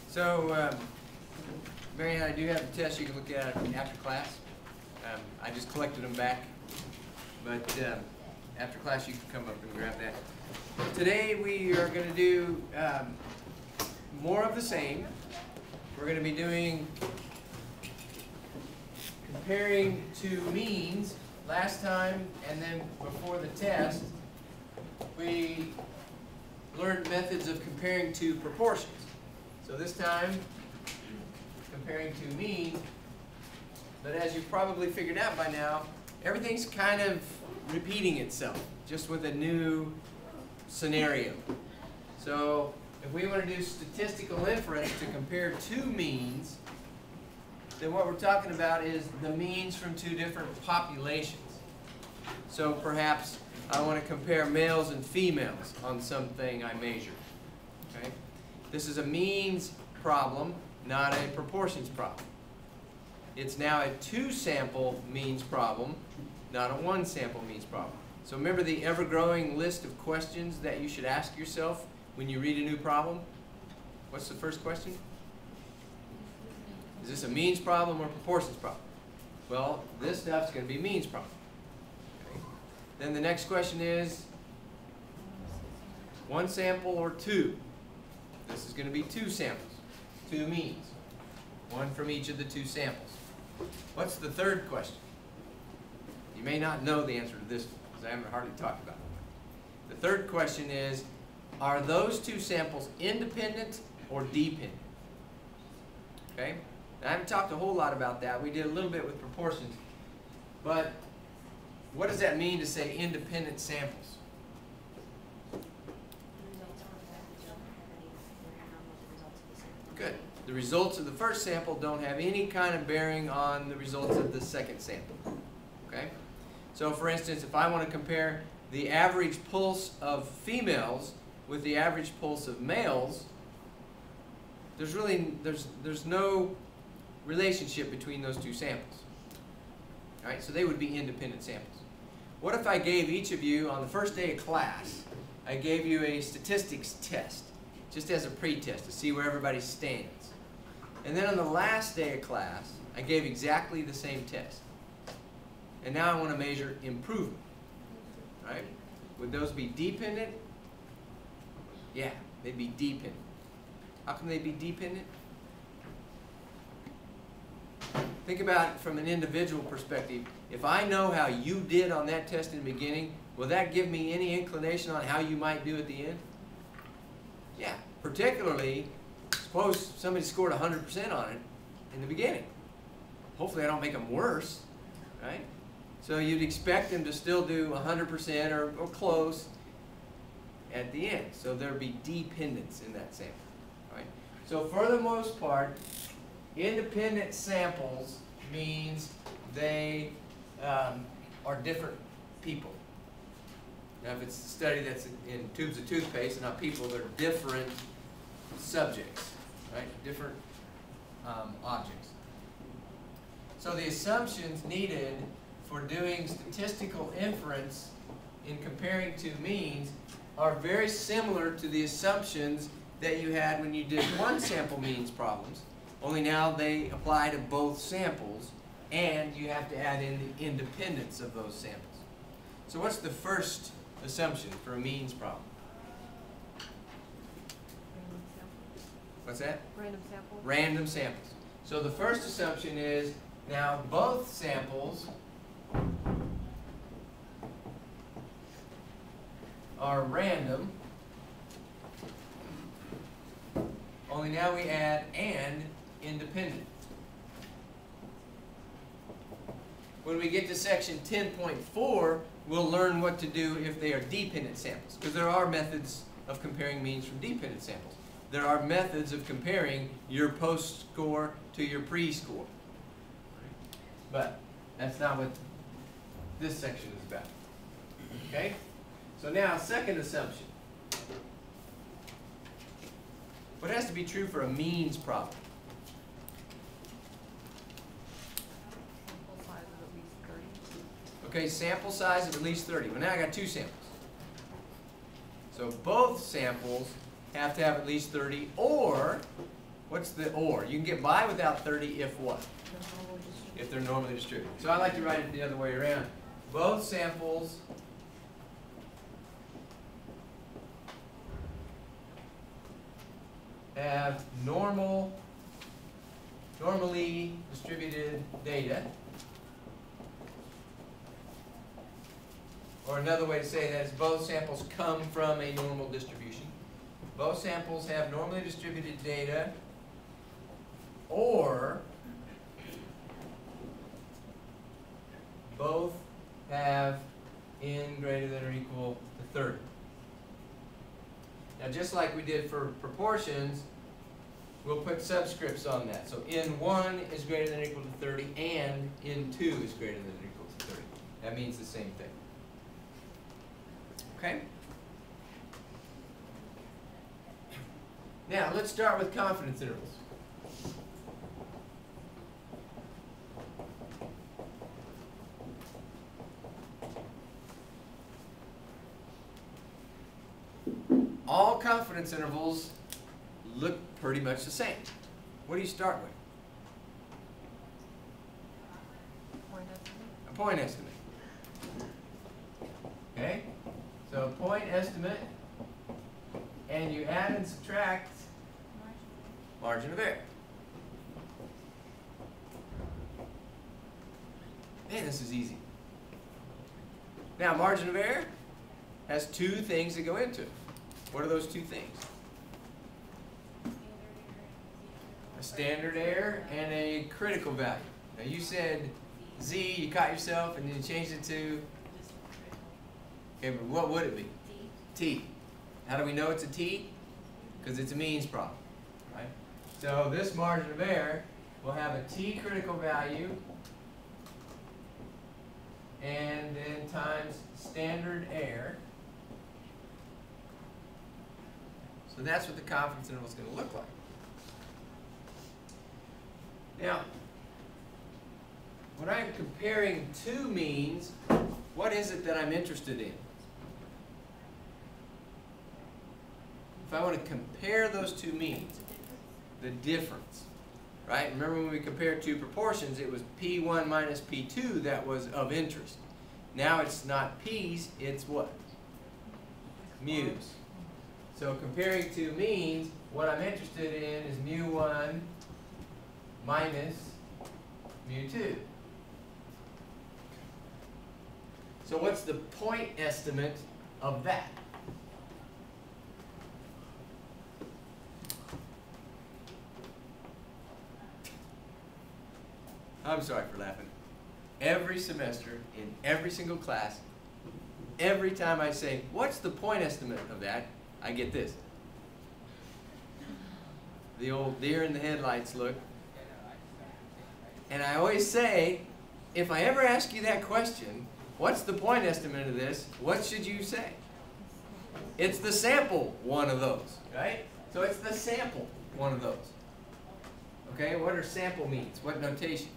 So, Marianne, I do have a test you can look at after class. I just collected them back, but after class you can come up and grab that. Today we are going to do more of the same. We're going to be doing comparing to means. Last time and then before the test, we learned methods of comparing to proportions. So this time, comparing to means. But as you've probably figured out by now, everything's kind of repeating itself, just with a new scenario. So if we want to do statistical inference to compare two means, then what we're talking about is the means from two different populations. So perhaps I want to compare males and females on something I measure. Okay? This is a means problem, not a proportions problem. It's now a two-sample means problem, not a one-sample means problem. So remember the ever-growing list of questions that you should ask yourself when you read a new problem? What's the first question? Is this a means problem or proportions problem? Well, this stuff's going to be means problem. Okay. Then the next question is one sample or two. This is going to be two samples, two means, one from each of the two samples. What's the third question? You may not know the answer to this one because I haven't hardly talked about it. The third question is, are those two samples independent or dependent? Okay? Now, I haven't talked a whole lot about that. We did a little bit with proportions. But what does that mean to say independent samples? Good. The results of the first sample don't have any kind of bearing on the results of the second sample. Okay? So for instance, if I want to compare the average pulse of females with the average pulse of males, there's no relationship between those two samples. All right, so they would be independent samples. What if I gave each of you on the first day of class, I gave you a statistics test, just as a pre-test to see where everybody stands. And then on the last day of class, I gave exactly the same test. And now I want to measure improvement. Right? Would those be dependent? Yeah, they'd be dependent. How can they be dependent? Think about it from an individual perspective. If I know how you did on that test in the beginning, will that give me any inclination on how you might do at the end? Yeah, particularly, suppose somebody scored 100% on it in the beginning. Hopefully I don't make them worse, right? So you'd expect them to still do 100% or close at the end. So there'd be dependence in that sample, right? So for the most part, independent samples means they are different people. Now if it's a study that's in tubes of toothpaste and not people, they're different subjects, right? Different objects. So the assumptions needed for doing statistical inference in comparing two means are very similar to the assumptions that you had when you did one sample means problems, only now they apply to both samples and you have to add in the independence of those samples. So what's the first assumption for a means problem? What's that? Random samples. Random samples. So the first assumption is now both samples are random, only now we add and independent. When we get to section 10.4, we'll learn what to do if they are dependent samples, because there are methods of comparing means from dependent samples. There are methods of comparing your post score to your pre-score. But that's not what this section is about. Okay? So now, second assumption. What has to be true for a means problem? Sample size of at least 30. Okay, sample size of at least 30. Well, now I got two samples. So both samples have to have at least 30, or What's the or? You can get by without 30 if what? If they're normally distributed. So I like to write it the other way around. Both samples have normally distributed data. Or another way to say that is both samples come from a normal distribution. Both samples have normally distributed data, or both have n greater than or equal to 30. Now, just like we did for proportions, we'll put subscripts on that. So n1 is greater than or equal to 30, and n2 is greater than or equal to 30. That means the same thing. Okay? Now, let's start with confidence intervals. All confidence intervals look pretty much the same. What do you start with? A point estimate. Okay? So a point estimate, and you add and subtract margin of error. Man, this is easy. Now, margin of error has two things that go into it. What are those two things? A standard error and a critical value. Now, you said Z, you caught yourself, and then you changed it to, okay, but what would it be? T. How do we know it's a T? Because it's a means problem, right? So this margin of error will have a T critical value and then times standard error. So that's what the confidence interval is going to look like. Now, when I'm comparing two means, what is it that I'm interested in? If I want to compare those two means, the difference, right? Remember when we compared two proportions, it was P1 minus P2 that was of interest. Now it's not P's, it's what? Mu's. So comparing two means, what I'm interested in is mu1 minus mu2. So what's the point estimate of that? I'm sorry for laughing. Every semester, in every single class, every time I say, what's the point estimate of that, I get this. The old deer in the headlights look. And I always say, if I ever ask you that question, what's the point estimate of this, what should you say? It's the sample one of those, right? So it's the sample one of those. Okay, what are sample means? What notation?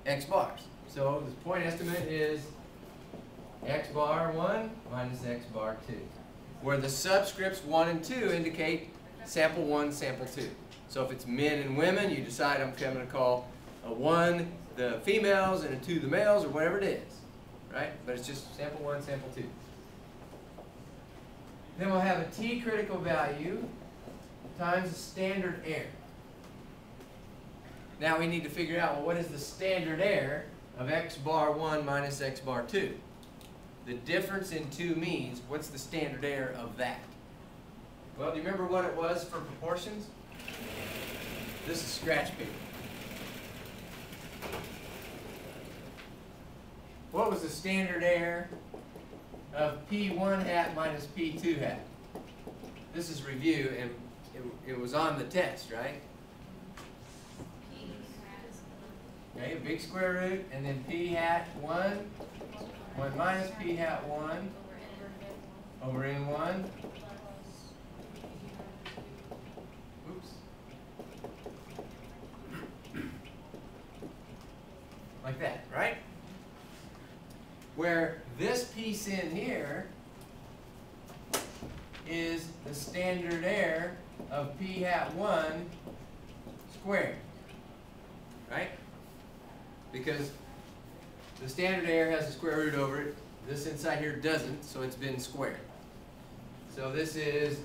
X bars. So the point estimate is X bar 1 minus X bar 2, where the subscripts 1 and 2 indicate sample 1, sample 2. So if it's men and women, you decide I'm going to call a 1 the females and a 2 the males, or whatever it is, right? But it's just sample 1, sample 2. Then we'll have a T critical value times the standard error. Now we need to figure out, well, what is the standard error of X bar 1 minus X bar 2? The difference in two means, what's the standard error of that? Well, do you remember what it was for proportions? This is scratch paper. What was the standard error of P1 hat minus P2 hat? This is review, and it was on the test, right? Okay, a big square root, and then P hat 1 minus P hat 1 over N1. Oops. Like that, right? Where this piece in here is the standard error of p hat 1 squared. Right? Because the standard error has a square root over it. This inside here doesn't, so it's been squared. So this is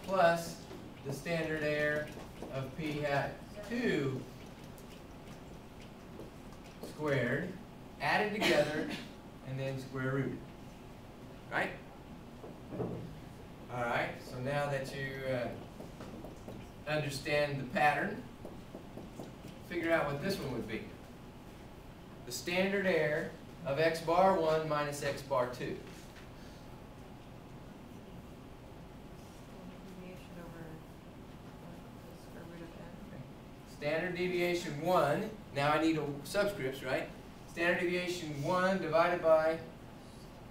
plus the standard error of p hat 2 squared, added together, and then square rooted. Right? Alright, so now that you understand the pattern, figure out what this one would be. The standard error of x bar 1 minus x bar 2. Deviation over the square root of n. Standard deviation 1, now I need subscripts, right? Standard deviation 1 divided by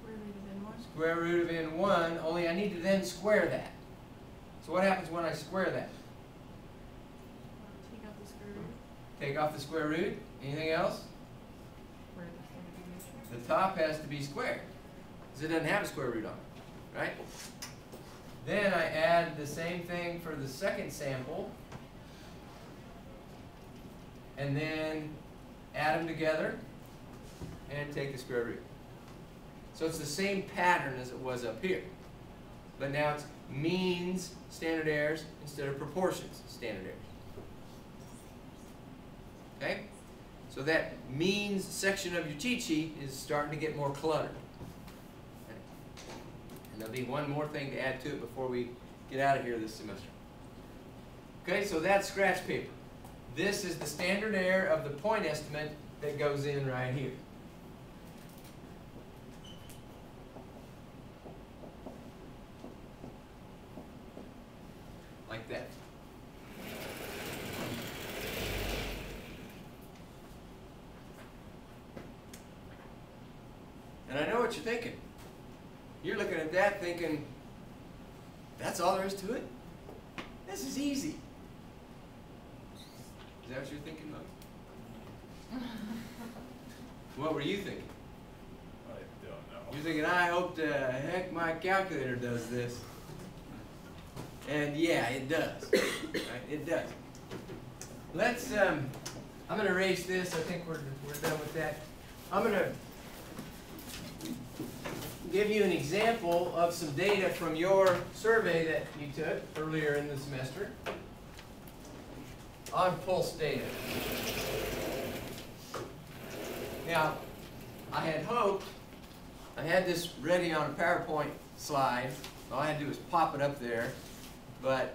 Square root of n1. square root of n1, only I need to then square that. So what happens when I square that? Take out the square root. Take off the square root. Anything else? Where the standard deviation. The top has to be squared, because it doesn't have a square root on it, right? Then I add the same thing for the second sample, and then add them together, and take the square root. So it's the same pattern as it was up here, but now it's means standard errors instead of proportions standard errors. Okay? So that means section of your cheat sheet is starting to get more cluttered. Okay? And there'll be one more thing to add to it before we get out of here this semester. Okay, so that's scratch paper. This is the standard error of the point estimate that goes in right here. Like that. And I know what you're thinking. You're looking at that thinking, that's all there is to it? This is easy. Is that what you're thinking, Mug? What were you thinking? I don't know. You're thinking, I hope the heck my calculator does this. And yeah, it does. Right? It does. Let's, I'm going to erase this. I think we're done with that. I'm going to give you an example of some data from your survey that you took earlier in the semester on pulse data. Now, I had hoped, I had this ready on a PowerPoint slide. All I had to do was pop it up there, but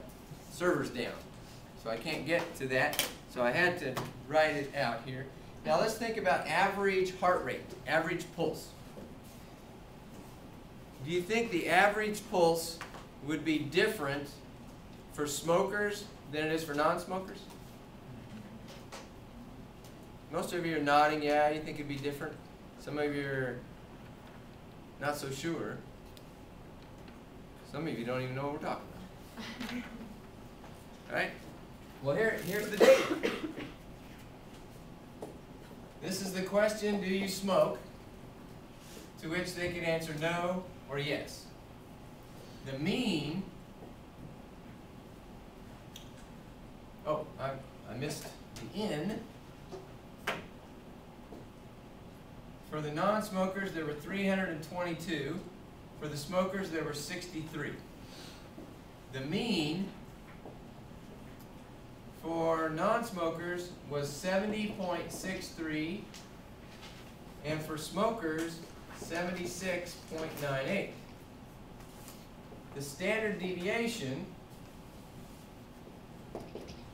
server's down. So I can't get to that, so I had to write it out here. Now let's think about average heart rate, average pulse. Do you think the average pulse would be different for smokers than it is for non-smokers? Most of you are nodding, yeah, you think it'd be different. Some of you are not so sure. Some of you don't even know what we're talking about. All right? Well, here's the data. This is the question, do you smoke? To which they could answer no or yes. The mean, oh, I missed the N. For the non-smokers, there were 322. For the smokers, there were 63. The mean for non-smokers was 70.63, and for smokers, 76.98. The standard deviation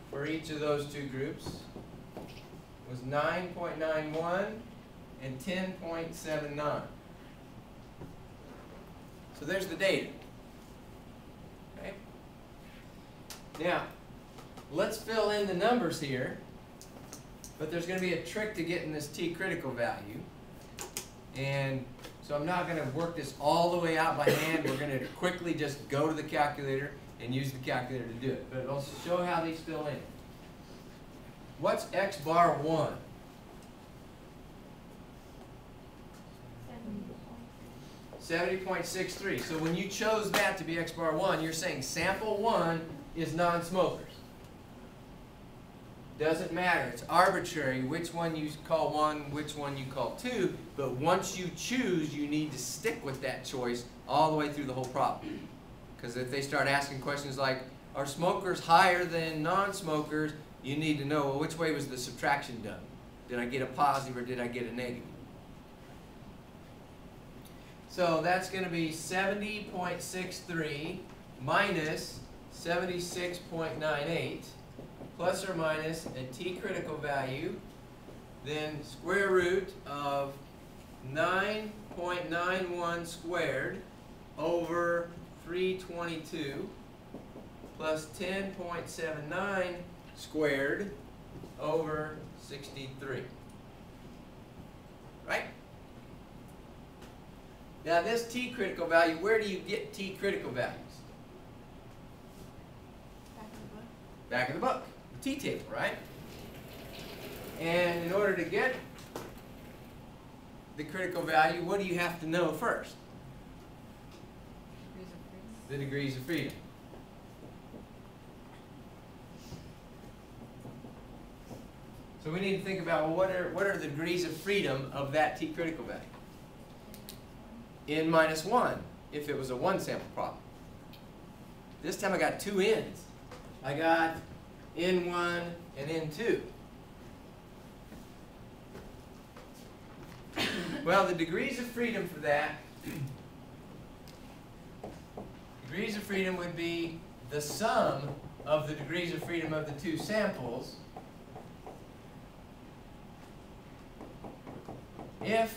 for each of those two groups was 9.91 and 10.79. So there's the data. Okay? Now, let's fill in the numbers here, but there's going to be a trick to getting this t-critical value. And so I'm not going to work this all the way out by hand. We're going to quickly just go to the calculator and use the calculator to do it. But I'll show how these fill in. What's x bar 1? 70.63. So when you chose that to be x bar 1, you're saying sample 1 is non-smokers. Doesn't matter. It's arbitrary which one you call 1, which one you call 2, but once you choose, you need to stick with that choice all the way through the whole problem. Because if they start asking questions like, are smokers higher than non-smokers, you need to know, well, which way was the subtraction done? Did I get a positive or did I get a negative? So that's going to be 70.63 minus 76.98 plus or minus a t critical value, then square root of 9.91 squared over 322 plus 10.79 squared over 63. Right? Now this t critical value, where do you get t critical values? Back in the book. Back in the book, the t table, right? And in order to get the critical value, what do you have to know first? Degrees of freedom. The degrees of freedom. So we need to think about, well, what are the degrees of freedom of that t critical value? N minus 1, if it was a 1 sample problem. This time I got 2 n's. I got N1 and N2. Well, the degrees of freedom for that, degrees of freedom would be the sum of the degrees of freedom of the 2 samples if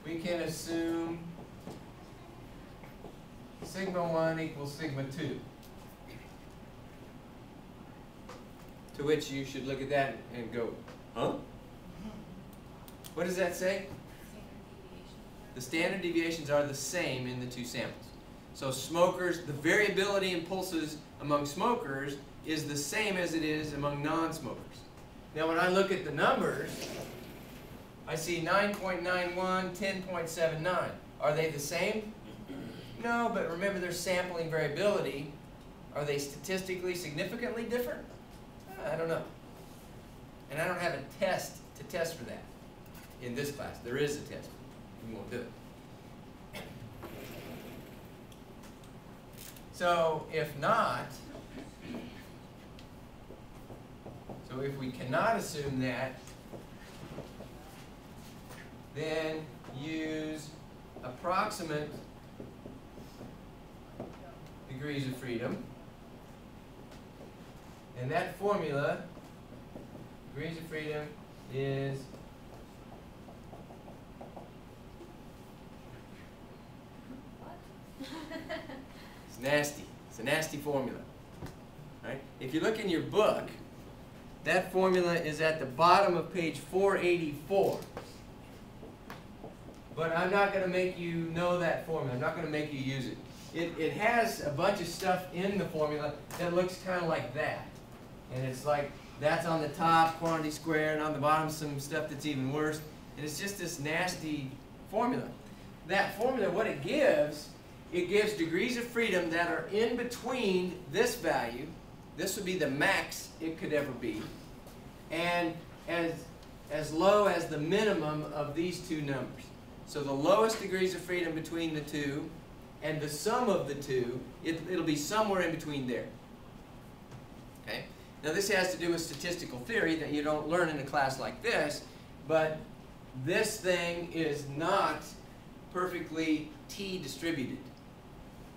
we can assume sigma 1 equals sigma 2. To which you should look at that and go, huh? What does that say? The standard deviations are the same in the 2 samples. So smokers, the variability in pulses among smokers is the same as it is among non-smokers. Now when I look at the numbers, I see 9.91, 10.79. Are they the same? No, but remember there's sampling variability. Are they statistically significantly different? I don't know. And I don't have a test to test for that in this class. There is a test. We won't do it. So if not, so if we cannot assume that, then use approximate degrees of freedom. And that formula, degrees of freedom, is it's nasty. It's a nasty formula. Right? If you look in your book, that formula is at the bottom of page 484. But I'm not going to make you know that formula. I'm not going to make you use it. It has a bunch of stuff in the formula that looks kind of like that. And it's like, that's on the top, quantity squared, and on the bottom some stuff that's even worse. And it's just this nasty formula. That formula, what it gives degrees of freedom that are in between this value. This would be the max it could ever be. And as low as the minimum of these 2 numbers. So the lowest degrees of freedom between the 2 and the sum of the 2, it'll be somewhere in between there. Okay? Now this has to do with statistical theory that you don't learn in a class like this, but this thing is not perfectly t distributed.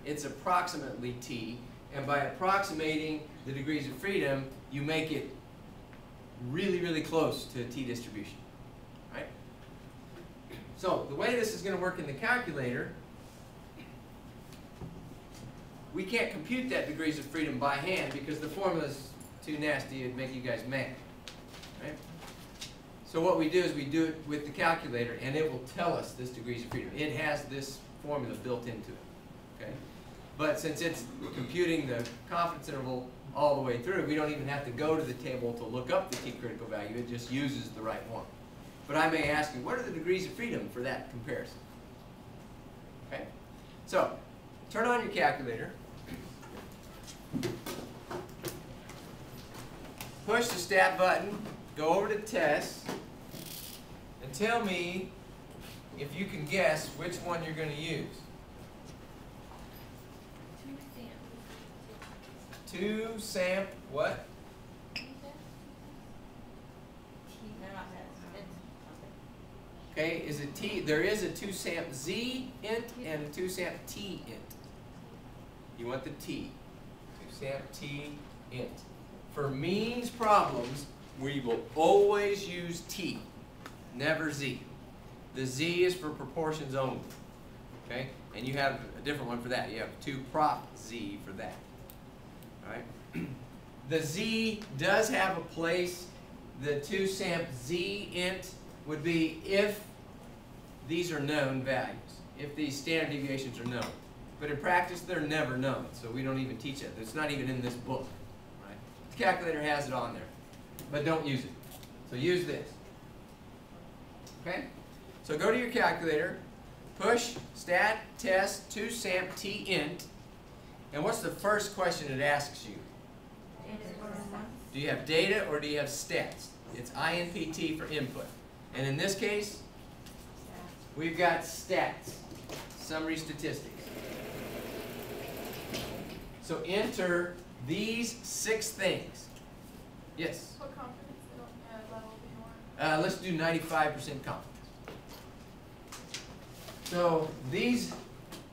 It's approximately t, and by approximating the degrees of freedom, you make it really, really close to a t distribution. Right? So the way this is going to work in the calculator, we can't compute that degrees of freedom by hand because the formula's too nasty. It'd make you guys mad. Right? So what we do is we do it with the calculator, and it will tell us this degrees of freedom. It has this formula built into it. Okay? But since it's computing the confidence interval all the way through, we don't even have to go to the table to look up the t critical value. It just uses the right one. But I may ask you, what are the degrees of freedom for that comparison? Okay? So, turn on your calculator. Push the stat button, go over to tests, and tell me if you can guess which one you're going to use. Two samp what? Okay, is it T? There is a 2 samp Z int and a 2 samp T int. You want the T. 2 samp T int. For means problems, we will always use T, never Z. The Z is for proportions only. Okay? And you have a different one for that. You have 2 prop Z for that. All right? The Z does have a place. The 2 samp Z int would be if these are known values, if these standard deviations are known. But in practice, they're never known, so we don't even teach it. It's not even in this book. Right? The calculator has it on there, but don't use it. So use this. Okay? So go to your calculator, push stat test 2 samp T int, and what's the first question it asks you? Do you have data or do you have stats? It's INPT for input. And in this case, we've got stats, summary statistics. So enter these 6 things. Yes? What confidence level do you want? Let's do 95% confidence. So these,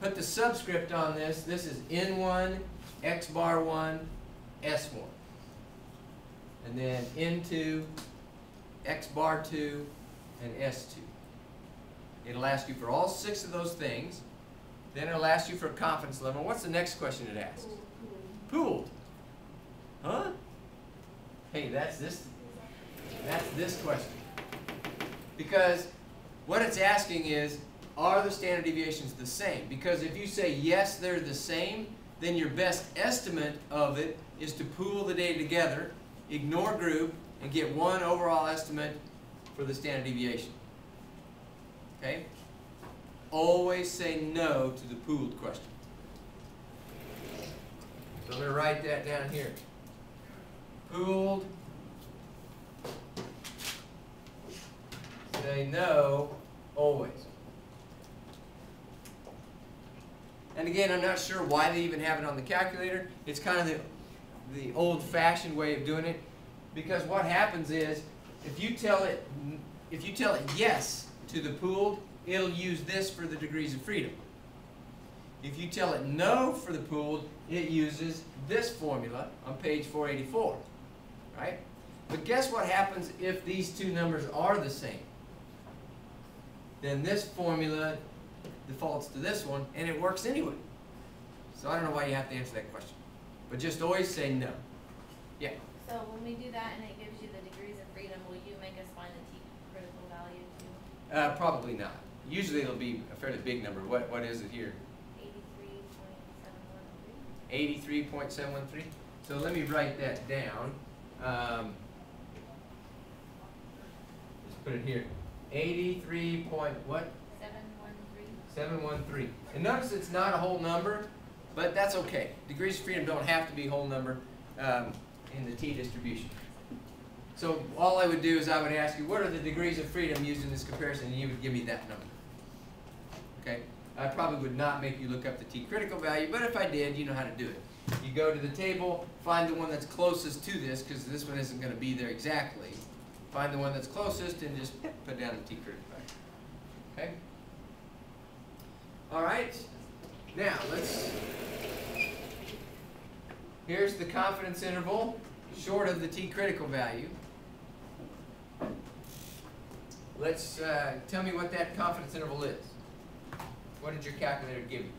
put the subscript on this. This is N1, X bar 1, S1. And then N2, X bar 2, and S2. It'll ask you for all 6 of those things. Then it'll ask you for a confidence level. What's the next question it asks? Pooled. Huh? Hey, that's this question. Because what it's asking is, are the standard deviations the same? Because if you say yes, they're the same, then your best estimate of it is to pool the data together, ignore group, and get one overall estimate for the standard deviation. Okay? Always say no to the pooled question. So I'm going to write that down here. Pooled. Say no, always. And again, I'm not sure why they even have it on the calculator. It's kind of the old-fashioned way of doing it. Because what happens is, if you tell it yes to the pooled, it'll use this for the degrees of freedom. If you tell it no for the pooled, it uses this formula on page 484. Right? But guess what happens if these 2 numbers are the same? Then this formula defaults to this one, and it works anyway. So I don't know why you have to answer that question. But just always say no. Yeah? So when we do that and it gives you the degrees of freedom, will you make us find the T critical value too? Probably not. Usually it'll be a fairly big number. What is it here? 83.713. 83.713. So let me write that down. Let's put it here. 83 point what? 713. And notice it's not a whole number, but that's okay. Degrees of freedom don't have to be a whole number in the T distribution. So all I would do is I would ask you, what are the degrees of freedom used in this comparison, and you would give me that number. Okay? I probably would not make you look up the T critical value, but if I did, you know how to do it. You go to the table, find the one that's closest to this, because this one isn't going to be there exactly. Find the one that's closest and just put down the T critical value. Okay? All right. Now, here's the confidence interval, short of the T critical value. Let's, tell me what that confidence interval is. What did your calculator give you?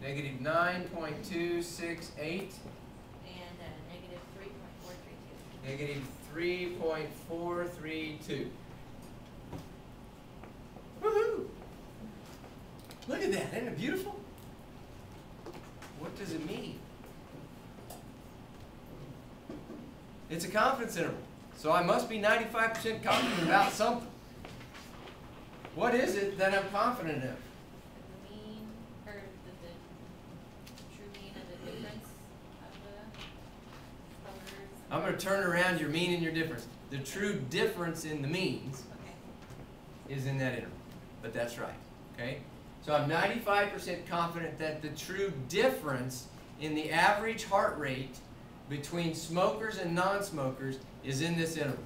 Negative 9.268. Negative 9.268. And negative 3.432. Negative 3.432. Woohoo! Look at that. Isn't it beautiful? What does it mean? It's a confidence interval. So I must be 95% confident about something. What is it that I'm confident of? The mean, or I'm going to turn around your mean and your difference. The true difference in the means Okay. is in that interval. But that's right. Okay? So I'm 95% confident that the true difference in the average heart rate between smokers and non-smokers is in this interval.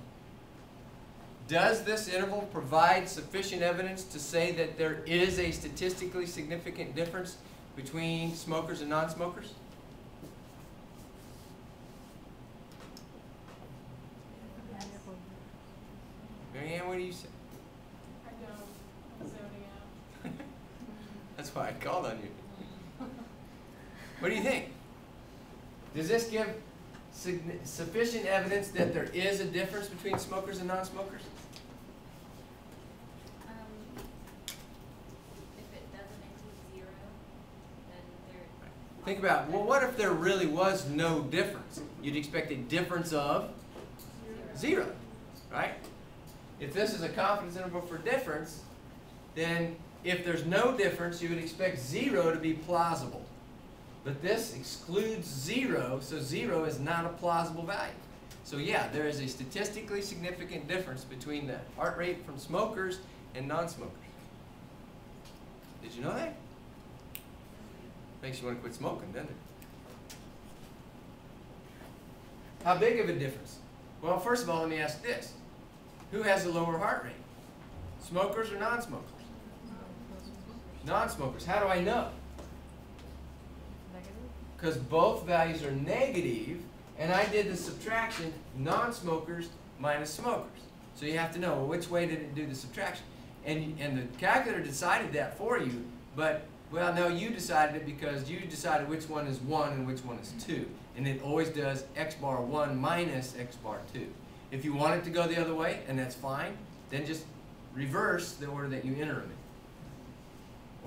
Does this interval provide sufficient evidence to say that there is a statistically significant difference between smokers and non-smokers? Yes. Marianne, what do you say? I don't, I'm zoning out. That's why I called on you. What do you think? Does this give sufficient evidence that there is a difference between smokers and non-smokers? If it doesn't include zero, then there. Think about, well, what if there really was no difference? You'd expect a difference of zero, right? If this is a confidence interval for difference, then if there's no difference, you would expect zero to be plausible. But this excludes zero, so zero is not a plausible value. So yeah, there is a statistically significant difference between the heart rate from smokers and non-smokers. Did you know that? Makes you want to quit smoking, doesn't it? How big of a difference? Well, first of all, let me ask this. Who has a lower heart rate? Smokers or non-smokers? Non-smokers. How do I know? Negative? Because both values are negative, and I did the subtraction non-smokers minus smokers. So you have to know, well, which way did it do the subtraction? And the calculator decided that for you, but, well, no, you decided it because you decided which one is 1 and which one is 2. And it always does x bar 1 minus x bar 2. If you want it to go the other way, and that's fine, then just reverse the order that you enter them in.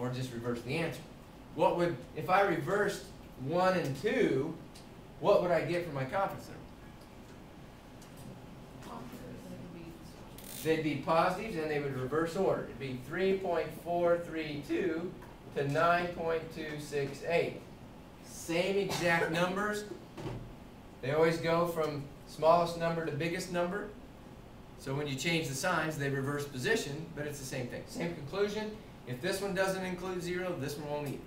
Or just reverse the answer. What would, if I reversed 1 and 2, what would I get for my confidence interval? They'd be positives and they would reverse order. It'd be 3.432 to 9.268. Same exact numbers. They always go from smallest number to biggest number. So when you change the signs, they reverse position, but it's the same thing. Same conclusion. If this one doesn't include 0, this one won't either.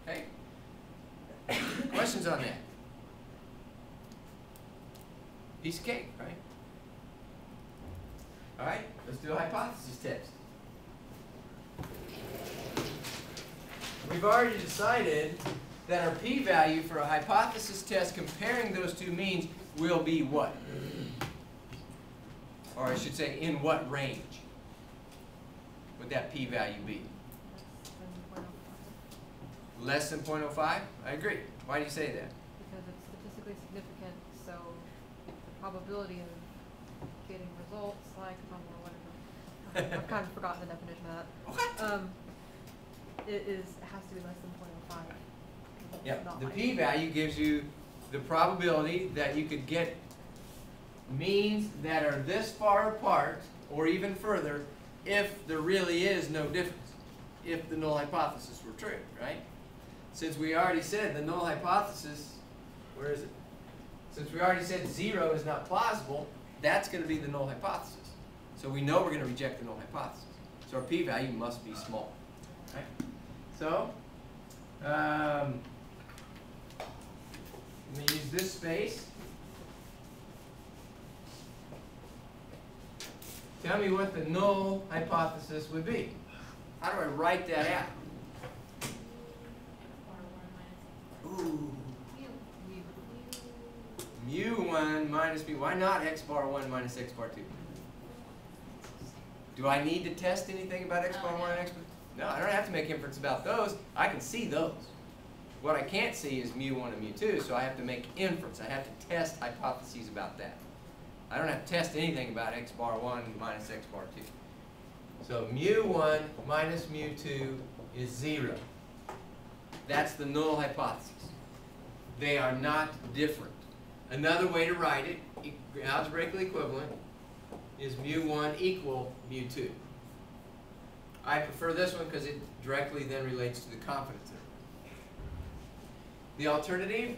Right? Okay? Questions on that? Piece of cake, right? All right, let's do a hypothesis test. We've already decided that our p-value for a hypothesis test comparing those two means will be what? Or I should say, in what range would that p-value be? Less than 0.05? I agree. Why do you say that? Because it's statistically significant, so the probability of getting results like, or whatever, I've kind of forgotten the definition of that. What? It has to be less than 0.05. Yeah, Not the like- p-value gives you the probability that you could get means that are this far apart, or even further, if there really is no difference, if the null hypothesis were true, right? Since we already said the null hypothesis, where is it? Since we already said 0 is not plausible, that's going to be the null hypothesis. So we know we're going to reject the null hypothesis. So our p-value must be small, right? So, let me use this space. Tell me what the null hypothesis would be. How do I write that out? Ooh, mu1 minus mu. Why not x bar 1 minus x bar 2? Do I need to test anything about x bar 1 and x bar 2? No, I don't have to make inference about those. I can see those. What I can't see is mu1 and mu2, so I have to make inference. I have to test hypotheses about that. I don't have to test anything about x bar 1 minus x bar 2. So mu1 minus mu2 is 0. That's the null hypothesis. They are not different. Another way to write it, algebraically equivalent, is mu1 equal mu2. I prefer this one because it directly then relates to the confidence interval. The alternative,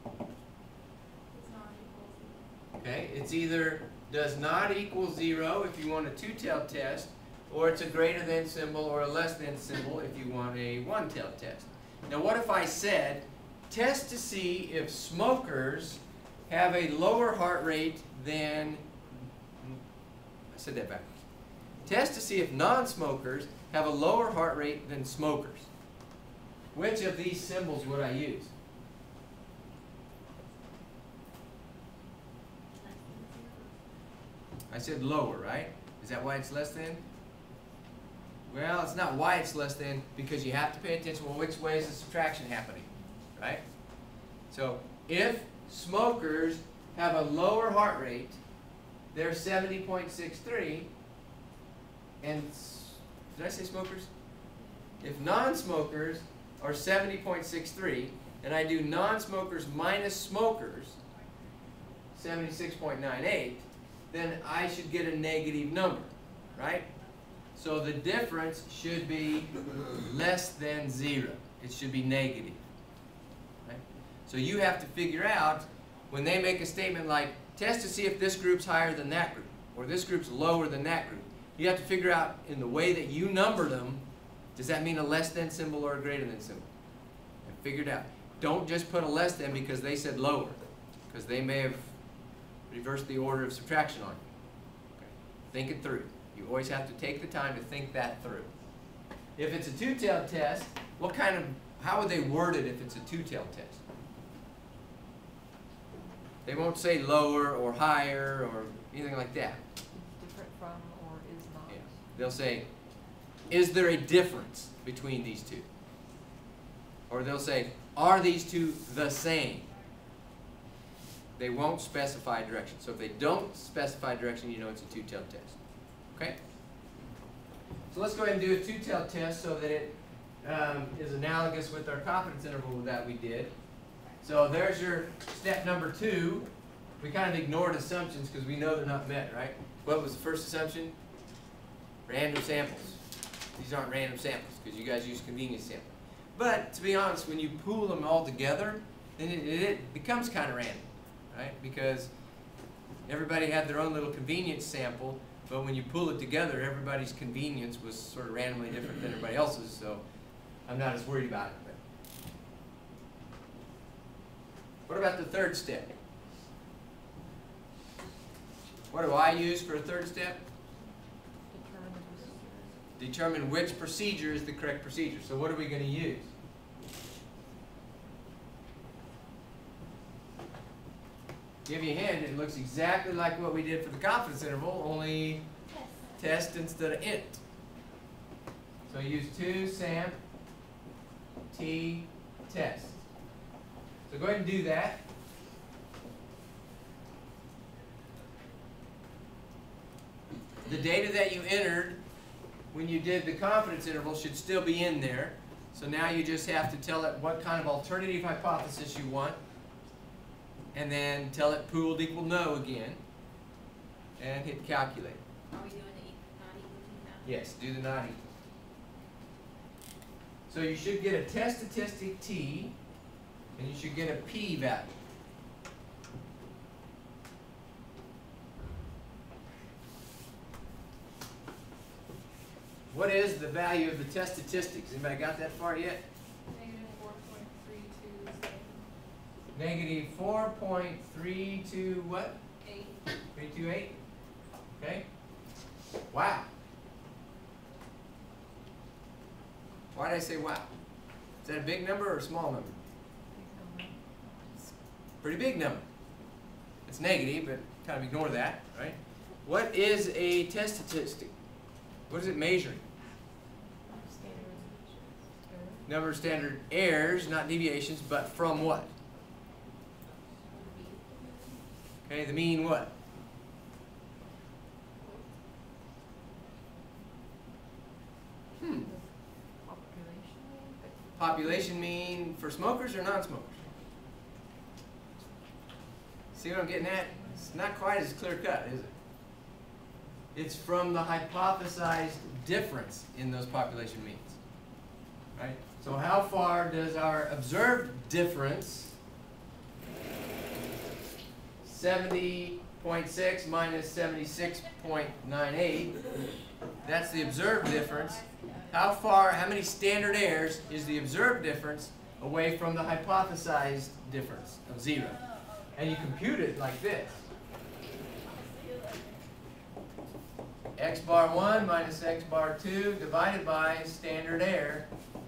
It's not equal to. okay, it's either does not equal 0 if you want a two-tailed test, or it's a greater than symbol or a less than symbol if you want a one-tailed test. Now what if I said, test to see if smokers have a lower heart rate than, I said that backwards. Test to see if non-smokers have a lower heart rate than smokers. Which of these symbols would I use? I said lower, right? Is that why it's less than? Well, it's not why it's less than, because you have to pay attention, well, which way is the subtraction happening, right? So, if smokers have a lower heart rate, they're 70.63, and, did I say smokers? If non-smokers are 70.63, and I do non-smokers minus smokers, 76.98, then I should get a negative number, right? So the difference should be less than 0. It should be negative, right? So you have to figure out, when they make a statement like, test to see if this group's higher than that group, or this group's lower than that group, you have to figure out, in the way that you number them, does that mean a less than symbol or a greater than symbol? And figure it out. Don't just put a less than because they said lower, because they may have reversed the order of subtraction on you. Okay. Think it through. You always have to take the time to think that through. If it's a two-tailed test, how would they word it if it's a two-tailed test? They won't say lower or higher or anything like that. Different from or is not. Yeah. They'll say, is there a difference between these two? Or they'll say, are these two the same? They won't specify direction. So if they don't specify direction, you know it's a two-tailed test. Okay? So let's go ahead and do a two-tailed test so that it is analogous with our confidence interval that we did. So there's your step number 2. We kind of ignored assumptions because we know they're not met, right? What was the first assumption? Random samples. These aren't random samples because you guys use convenience sampling. But to be honest, when you pool them all together, then it becomes kind of random, right? Because everybody had their own little convenience sample, but when you pull it together, everybody's convenience was sort of randomly different than everybody else's, so I'm not as worried about it. But what about the third step? What do I use for a third step? Determine which procedure is the correct procedure. So what are we going to use? Give you a hint, it looks exactly like what we did for the confidence interval, only test instead of int. So use 2 samp t test. So go ahead and do that. The data that you entered when you did the confidence interval should still be in there. So now you just have to tell it what kind of alternative hypothesis you want, and then tell it pooled equal no again, and hit calculate. Are we doing the not equal to now? Yes, do the not equal. So you should get a test statistic t, and you should get a p value. What is the value of the test statistics? Anybody got that far yet? Negative 4.327. Negative 4.32 what? 8. 328? Okay. Wow. Why did I say wow? Is that a big number or a small number? Pretty big number. It's negative, but kind of ignore that, right? What is a test statistic? What is it measuring? Number of standard errors, not deviations, but from what? Okay, the mean what? Population mean for smokers or non-smokers? See what I'm getting at? It's not quite as clear cut, is it? It's from the hypothesized difference in those population means. Right? So how far does our observed difference, 70.6 minus 76.98, that's the observed difference. How many standard errors is the observed difference away from the hypothesized difference of 0? And you compute it like this. X bar 1 minus X bar 2 divided by standard error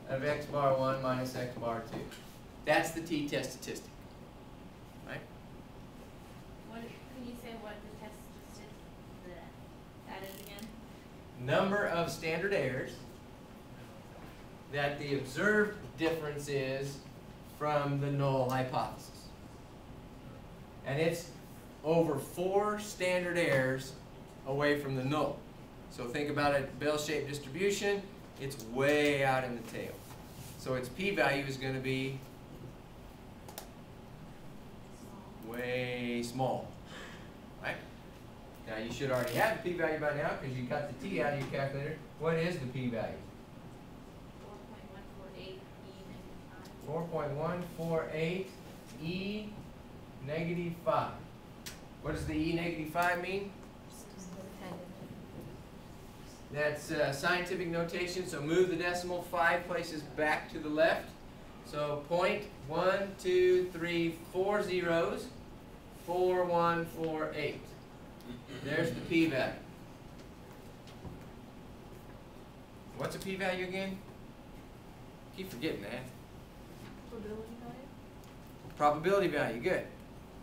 of X bar 1 minus X bar 2. That's the t-test statistic. Right? Can you say what the test that is again? Number of standard errors that the observed difference is from the null hypothesis. And it's over 4 standard errors away from the null. So think about a bell-shaped distribution. It's way out in the tail. So its p-value is going to be way small. Right? Now you should already have the p-value by now because you got the t out of your calculator. What is the p-value? 4.148 e negative 5. What does the e negative 5 mean? That's scientific notation, so move the decimal 5 places back to the left. So 0.1234 zeros, 4148. There's the p-value. What's a p-value again? Keep forgetting that. Probability value? Probability value, good.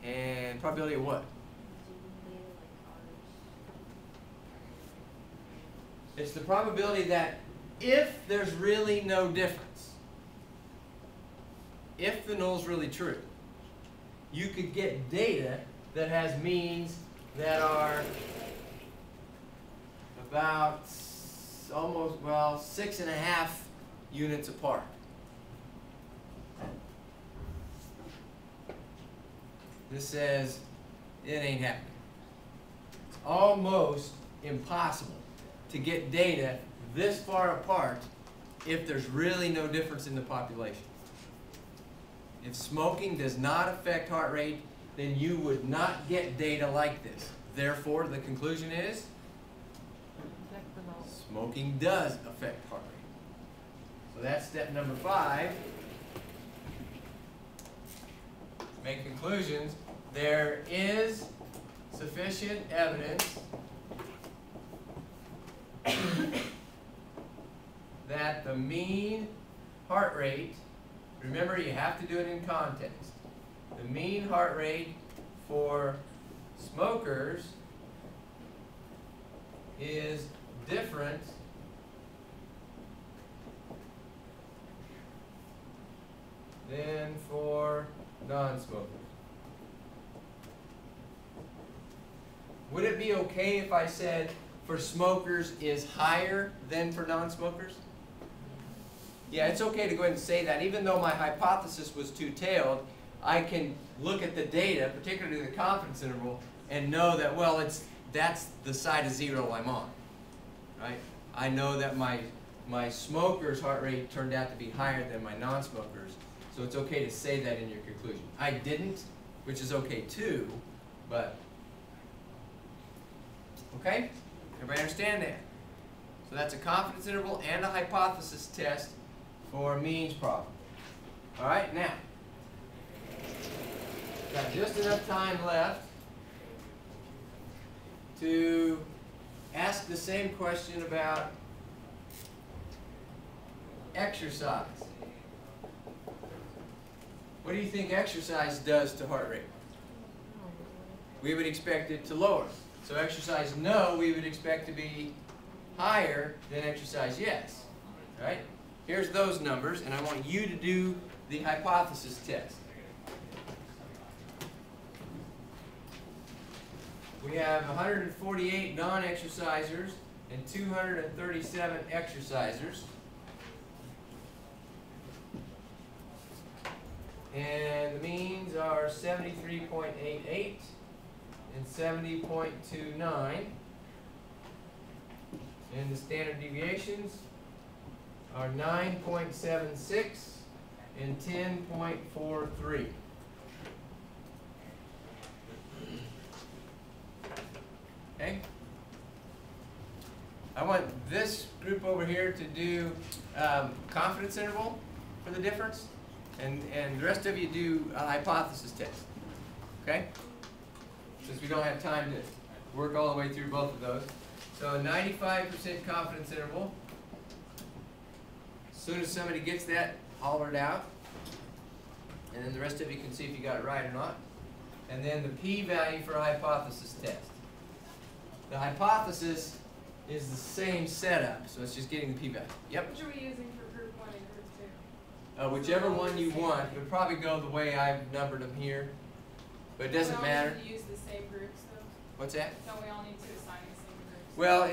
And probability of what? It's the probability that if there's really no difference, if the null is really true, you could get data that has means that are about almost, well, 6.5 units apart. This says it ain't happening. It's almost impossible to get data this far apart if there's really no difference in the population. If smoking does not affect heart rate, then you would not get data like this. Therefore, the conclusion is Check the null. smoking does affect heart rate. So that's step number 5. Make conclusions. There is sufficient evidence that the mean heart rate, remember you have to do it in context, the mean heart rate for smokers is different than for non-smokers. Would it be okay if I said for smokers is higher than for non-smokers? Yeah, it's okay to go ahead and say that. Even though my hypothesis was two-tailed, I can look at the data, particularly the confidence interval, and know that, well, that's the side of 0 I'm on, right? I know that my smoker's heart rate turned out to be higher than my non-smokers, so it's okay to say that in your conclusion. I didn't, which is okay too, but okay? Everybody understand that? So that's a confidence interval and a hypothesis test for a means problem. All right, now, got just enough time left to ask the same question about exercise. What do you think exercise does to heart rate? We would expect it to lower. So exercise no, we would expect to be higher than exercise yes. Right? Here's those numbers, and I want you to do the hypothesis test. We have 148 non-exercisers and 237 exercisers. And the means are 73.88 and 70.29. And the standard deviations are 9.76 and 10.43. Okay? I want this group over here to do confidence interval for the difference, and the rest of you do a hypothesis test. Okay? Since we don't have time to work all the way through both of those. So a 95% confidence interval. As soon as somebody gets that hollered out, and then the rest of you can see if you got it right or not. And then the p-value for a hypothesis test. The hypothesis is the same setup, so it's just getting the p-value. Yep. Which are we using for group 1 and group 2? Whichever one you want. It would probably go the way I've numbered them here, but it doesn't matter. We all need to use the same groups though? What's that? Don't we all need to assign the same groups? Well,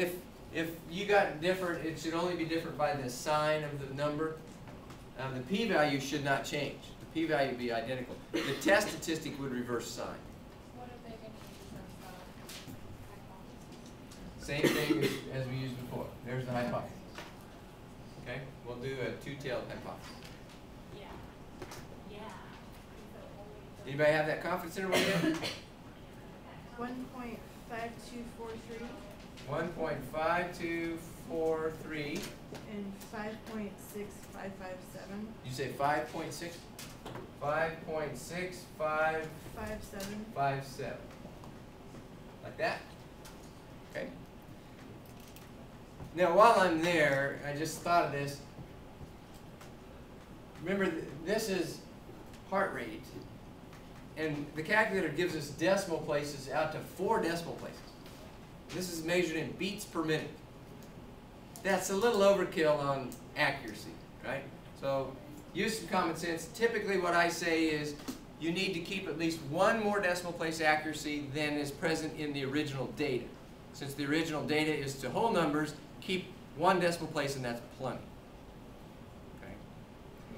if you got different, it should only be different by the sign of the number. The p-value should not change. The p-value would be identical. The test statistic would reverse sign. What if they can use hypothesis? Same thing as we used before. There's the hypothesis. Okay? We'll do a two-tailed hypothesis. Yeah. Yeah. Anybody have that confidence interval yet? 1.5243 1.5243. and 5.6557. You say 5.6? 5.6557. 57. Like that? Okay. Now, while I'm there, I just thought of this. Remember, this is heart rate. And the calculator gives us decimal places out to 4 decimal places. This is measured in beats per minute. That's a little overkill on accuracy, right? So use some common sense. Typically what I say is you need to keep at least 1 more decimal place accuracy than is present in the original data. Since the original data is to whole numbers, keep 1 decimal place and that's plenty. Okay?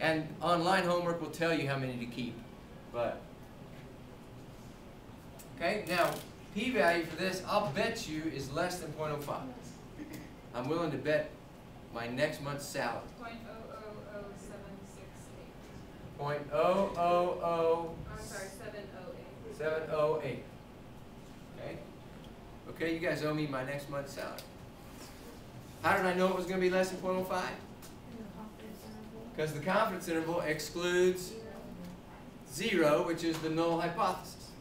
And online homework will tell you how many to keep. But okay, now p-value for this, I'll bet you, is less than 0.05. I'm willing to bet my next month's salary. 0.000768. 0.000. I'm sorry, 708. 708. Okay? Okay, you guys owe me my next month's salary. How did I know it was going to be less than 0.05? Because the confidence interval excludes 0, which is the null hypothesis.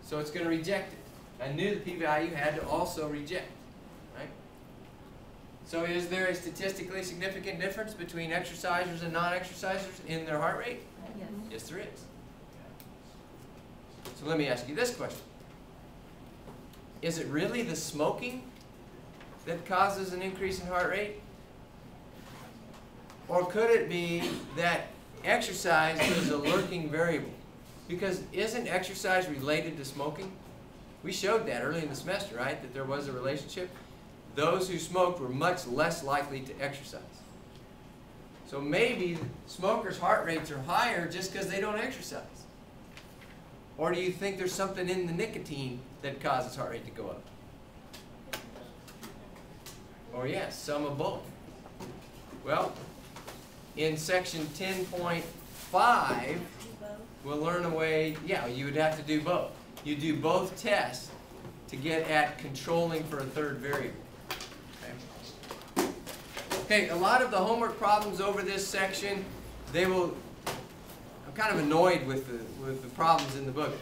So it's going to reject it. I knew the p-value had to also reject, right? So is there a statistically significant difference between exercisers and non-exercisers in their heart rate? Yes. Yes, there is. So let me ask you this question. Is it really the smoking that causes an increase in heart rate? Or could it be that exercise is a lurking variable? Because isn't exercise related to smoking? We showed that early in the semester, right? That there was a relationship. Those who smoked were much less likely to exercise. So maybe smokers' heart rates are higher just because they don't exercise. Or do you think there's something in the nicotine that causes heart rate to go up? Or yes, some of both. Well, in section 10.5, we'll learn a way, yeah, you would have to do both. You do both tests to get at controlling for a third variable. Okay, okay, a lot of the homework problems over this section, I'm kind of annoyed with the problems in the book.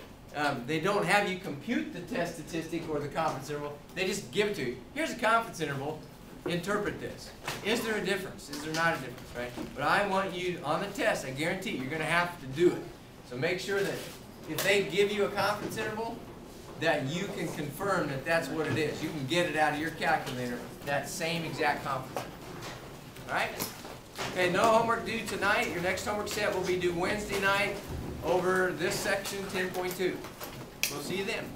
They don't have you compute the test statistic or the confidence interval. They just give it to you. Here's a confidence interval. Interpret this. Is there a difference? Is there not a difference, right? But I want you, on the test, I guarantee you're going to have to do it. So make sure that if they give you a confidence interval, that you can confirm that that's what it is. You can get it out of your calculator, that same exact confidence interval. All right? Okay, no homework due tonight. Your next homework set will be due Wednesday night over this section 10.2. We'll see you then.